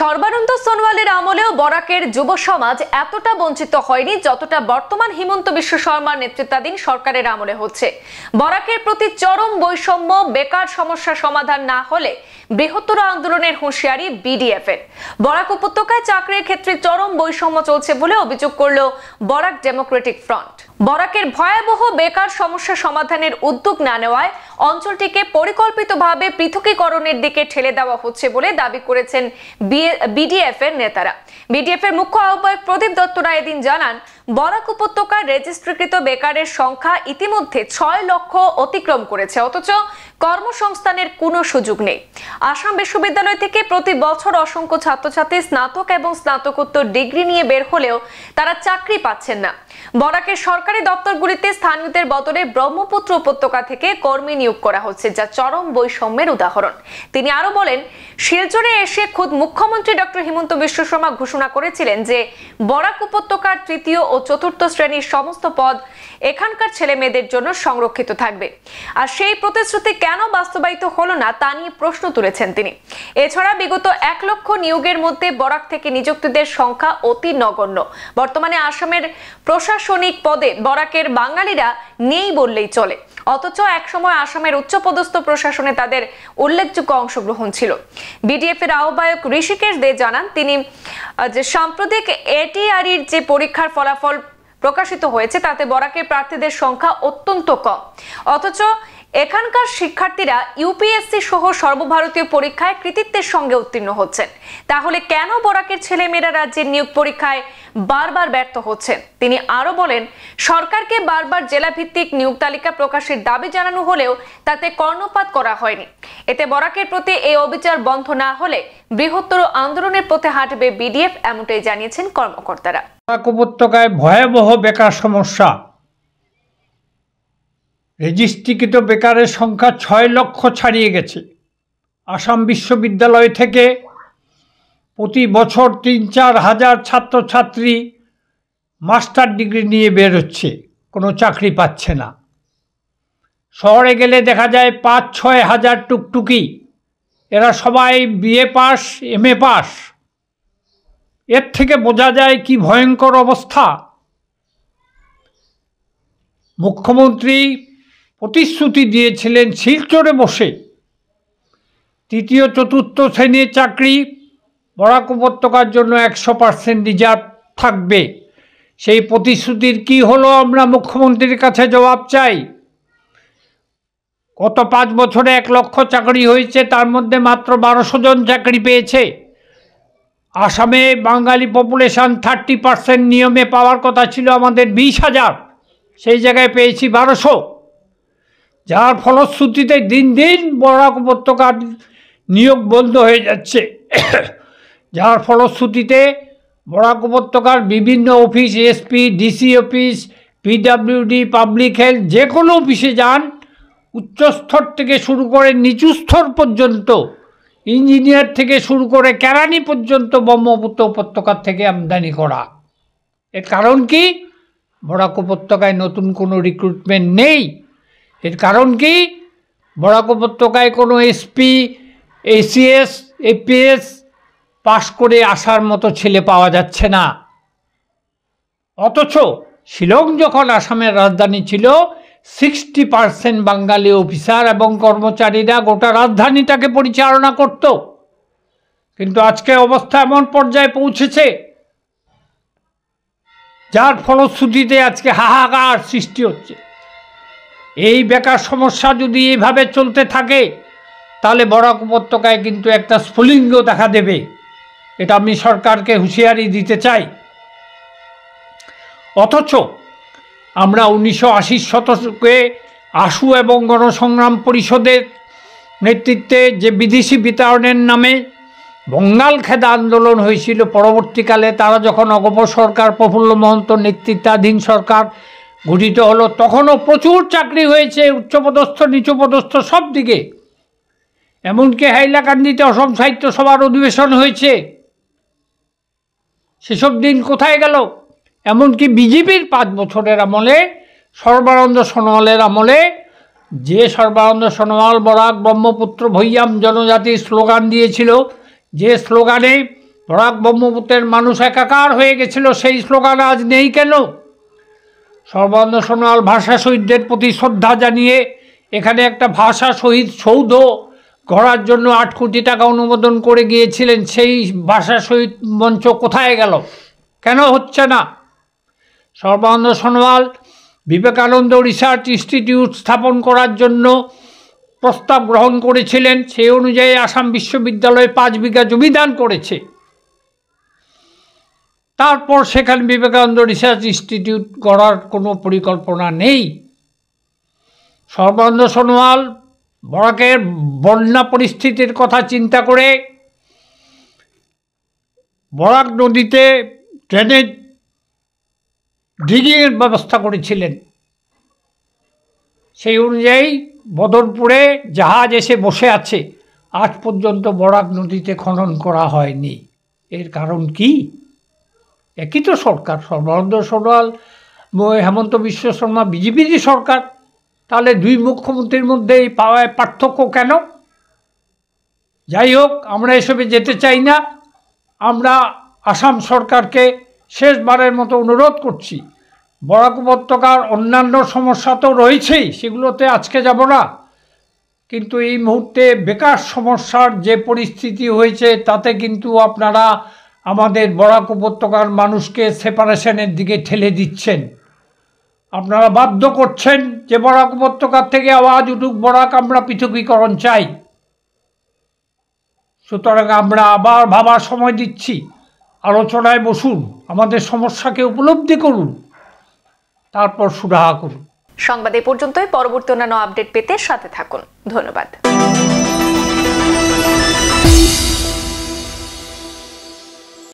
সর্বানন্দ সোনোয়ালের আমলেও বরাকের যুব সমাজ এতটা বঞ্চিত হয়নি যতটা বর্তমান হিমন্ত বিশ্ব শর্মার নেতৃত্বাধীন সরকারের আমলে হচ্ছে। বরাকের প্রতি চরম বৈষম্য, বেকার সমস্যা সমাধান না হলে বৃহত্তর আন্দোলনের হুঁশিয়ারি বিডিএফ এর। বরাক উপত্যকায় চাকরির ক্ষেত্রে চরম বৈষম্য চলছে বলে অভিযোগ করল বরাক ডেমোক্রেটিক ফ্রন্ট। বরাকের ভয়াবহ বেকার সমস্যা সমাধানের উদ্যোগ না নেওয়ায় অঞ্চলটিকে পরিকল্পিতভাবে পৃথকীকরণের দিকে ঠেলে দেওয়া হচ্ছে বলে দাবি করেছেন বিডিএফ এর নেতারা। বিডিএফ এর মুখ্য আহ্বায়ক প্রদীপ দত্ত রায় এদিন জানান, বরাক উপত্যকার রেজিস্ট্রিকৃত বেকারের সংখ্যা ইতিমধ্যে 6 লক্ষ অতিক্রম করেছে, অথচ কর্মসংস্থানের কোনো সুযোগ নেই। আসাম বিশ্ববিদ্যালয় থেকে প্রতি বছর অসংখ্য ছাত্রছাত্রী স্নাতক এবং স্নাতকোত্তর ডিগ্রি নিয়ে বের হলেও তারা চাকরি পাচ্ছেন না। বরাকের সরকারি দপ্তরগুলিতে স্থানীয়দের বদলে ব্রহ্মপুত্র উপত্যকা থেকে কর্মী নিয়োগ করা হচ্ছে, যা চরম বৈষম্যের উদাহরণ। তিনি আরো বলেন, শিলচরে এসে খুদ মুখ্যমন্ত্রী ডক্টর হিমন্ত বিশ্ব শর্মা ঘোষণা করেছিলেন যে বরাক উপত্যকার তৃতীয় ও চতুর্থ শ্রেণীর সমস্ত পদ এখানকার ছেলে মেয়েদের জন্য সংরক্ষিত থাকবে। আর সেই প্রতিশ্রুতি কেন বাস্তবায়িত হলো না তা নিয়ে প্রশ্ন তুলেছেন তিনি। এছাড়া বিগত 1 লক্ষ নিয়োগের মধ্যে বরাক থেকে নিযুক্তদের সংখ্যা অতি নগণ্য। বর্তমানে আসামের প্রশাসনিক পদে বরাকের বাঙালিরা নেই বললেই চলে, অথচ একসময় আসামের উচ্চপদস্থ প্রশাসনে তাদের উল্লেখযোগ্য অংশগ্রহণ ছিল। বিডিএফ এর আহ্বায়ক ঋষিকেশ দে জানান, তিনি যে সাম্প্রতিক এটিআরির যে পরীক্ষার ফলাফল প্রকাশিত হয়েছে তাতে বরাকের প্রার্থীদের সংখ্যা অত্যন্ত কম, অথচ এখানকার শিক্ষার্থীরা ইউপিএসসি সহ সর্বভারতীয় পরীক্ষায় কৃতিত্বের সঙ্গে উত্তীর্ণ হচ্ছেন। তাহলে কেন বরাকের ছেলেমেয়েরা রাজ্যের নিয়োগ পরীক্ষায় বারবার ব্যর্থ হচ্ছেন? তিনি আরো বলেন, সরকারকে বারবার জেলা ভিত্তিক নিয়োগ তালিকা প্রকাশের দাবি জানানো হলেও তাতে কর্ণপাত করা হয়নি। এতে বরাকের প্রতি এই অবিচার বন্ধ না হলে বৃহত্তর আন্দোলনের পথে হাঁটবে বিডিএফ, এমনটাই জানিয়েছেন কর্মকর্তারা। বরাক উপত্যকায় ভয়াবহ বেকার সমস্যা। রেজিস্ট্রিকৃত বেকারের সংখ্যা 6 লক্ষ ছাড়িয়ে গেছে। আসাম বিশ্ববিদ্যালয় থেকে প্রতি বছর 3-4 হাজার ছাত্রছাত্রী মাস্টার ডিগ্রি নিয়ে বের হচ্ছে, কোনো চাকরি পাচ্ছে না। শহরে গেলে দেখা যায় 5-6 হাজার টুকটুকি, এরা সবাই বিএ পাস, এমএ পাস। এর থেকে বোঝা যায় কি ভয়ঙ্কর অবস্থা। মুখ্যমন্ত্রী প্রতিশ্রুতি দিয়েছিলেন শিলচরে বসে তৃতীয় চতুর্থ শ্রেণীর চাকরি বরাক উপত্যকার জন্য 100% রিজার্ভ থাকবে। সেই প্রতিশ্রুতির কি হলো, আমরা মুখ্যমন্ত্রীর কাছে জবাব চাই। গত 5 বছরে 1 লক্ষ চাকরি হয়েছে, তার মধ্যে মাত্র 1200 জন চাকরি পেয়েছে। আসামে বাঙালি পপুলেশন 30% নিয়মে পাওয়ার কথা ছিল আমাদের 20,000, সেই জায়গায় পেয়েছি 1200। যার ফলশ্রুতিতে দিন দিন বরাক উপত্যকার নিয়োগ বন্ধ হয়ে যাচ্ছে। যার ফলশ্রুতিতে বরাক উপত্যকার বিভিন্ন office, SP, DC office, PWD, public health, যে কোনো অফিসে যান, উচ্চস্তর থেকে শুরু করে নিচু স্তর পর্যন্ত, ইঞ্জিনিয়ার থেকে শুরু করে কেরানি পর্যন্ত ব্রহ্মপুত্র উপত্যকার থেকে আমদানি করা। এর কারণ কি? বরাক উপত্যকায় নতুন কোনো রিক্রুটমেন্ট নেই। এর কারণ কি? বরাক উপত্যকায় কোনো এসপি, এসিএস, এপিএস পাশ করে আসার মতো ছেলে পাওয়া যাচ্ছে না। অথচ শিলং যখন আসামের রাজধানী ছিল, 60% বাঙালি অফিসার এবং কর্মচারীরা গোটা রাজধানীটাকে পরিচালনা করত। কিন্তু আজকে অবস্থা এমন পর্যায়ে পৌঁছেছে, যার ফলশ্রুতিতে আজকে হাহাকার সৃষ্টি হচ্ছে। এই বেকার সমস্যা যদি এইভাবে চলতে থাকে তাহলে বরাক উপত্যকায় কিন্তু একটা স্ফুলিঙ্গ দেখা দেবে। এটা আমি সরকারকে হুঁশিয়ারি দিতে চাই। অথচ আমরা 1980 শতকে আশু এবং গণসংগ্রাম পরিষদের নেতৃত্বে যে বিদেশি বিতাড়নের নামে বঙ্গাল খেদা আন্দোলন হয়েছিল, পরবর্তীকালে তারা যখন অগপ সরকার, প্রফুল্ল মহন্ত নেতৃত্বাধীন সরকার গঠিত হলো, তখনও প্রচুর চাকরি হয়েছে, উচ্চপদস্থ নিচুপদস্থ সব দিকে। এমনকি হাইলাকান্দিতে অসম সাহিত্য সভার অধিবেশন হয়েছে। সেসব দিন কোথায় গেল? এমনকি বিজেপির 5 বছরের আমলে, সর্বানন্দ সোনোয়ালের আমলে, যে সর্বানন্দ সোনোয়াল বরাক ব্রহ্মপুত্র ভৈয়াম জনজাতি স্লোগান দিয়েছিল, যে স্লোগানে বরাক ব্রহ্মপুত্রের মানুষ একাকার হয়ে গেছিল, সেই স্লোগান আজ নেই কেন? সর্বানন্দ সোনোয়াল ভাষা শহীদদের প্রতি শ্রদ্ধা জানিয়ে এখানে একটা ভাষা শহীদ সৌধ গড়ার জন্য 8 কোটি টাকা অনুমোদন করে গিয়েছিলেন, সেই ভাষা শহীদ মঞ্চ কোথায় গেল? কেন হচ্ছে না? সর্বানন্দ সোনোয়াল বিবেকানন্দ রিসার্চ ইনস্টিটিউট স্থাপন করার জন্য প্রস্তাব গ্রহণ করেছিলেন, সেই অনুযায়ী আসাম বিশ্ববিদ্যালয়ে 5 বিঘা জমি দান করেছে। তারপর সেখানে বিবেকানন্দ রিসার্চ ইনস্টিটিউট গড়ার কোনো পরিকল্পনা নেই। সর্বানন্দ সোনোয়াল বরাকের বন্যা পরিস্থিতির কথা চিন্তা করে বরাক নদীতে ড্রেনেজ ডিগিংয়ের ব্যবস্থা করেছিলেন। সেই অনুযায়ী বদরপুরে জাহাজ এসে বসে আছে, আজ পর্যন্ত বরাক নদীতে খনন করা হয়নি। এর কারণ কি? একই তো সরকার, সর্বানন্দ সোনোয়াল হেমন্ত বিশ্ব শর্মা বিজেপিরই সরকার, তাহলে 2 মুখ্যমন্ত্রীর মধ্যে এই পাওয়ায় পার্থক্য কেন? যাই হোক, আমরা এসবে যেতে চাই না। আমরা আসাম সরকারকে শেষবারের মতো অনুরোধ করছি, বরাক উপত্যকার অন্যান্য সমস্যা তো রয়েছেই, সেগুলোতে আজকে যাব না, কিন্তু এই মুহূর্তে বেকার সমস্যার যে পরিস্থিতি হয়েছে তাতে কিন্তু আপনারা আমাদের বরাক উপত্যকার মানুষকে সেপারেশনের দিকে ঠেলে দিচ্ছেন। আপনারা বাধ্য করছেন যে বরাক উপত্যকার থেকে আওয়াজ উঠুক, বরাক আমরা পৃথকীকরণ চাই। সুতরাং আমরা আবার ভাবার সময় দিচ্ছি, আলোচনায় বসুন, আমাদের সমস্যাকে উপলব্ধি করুন, তারপর সুরাহা করুন। সংবাদ এ পর্যন্তই। পরবর্তী অন্যান্য আপডেট পেতে সাথে থাকুন। ধন্যবাদ।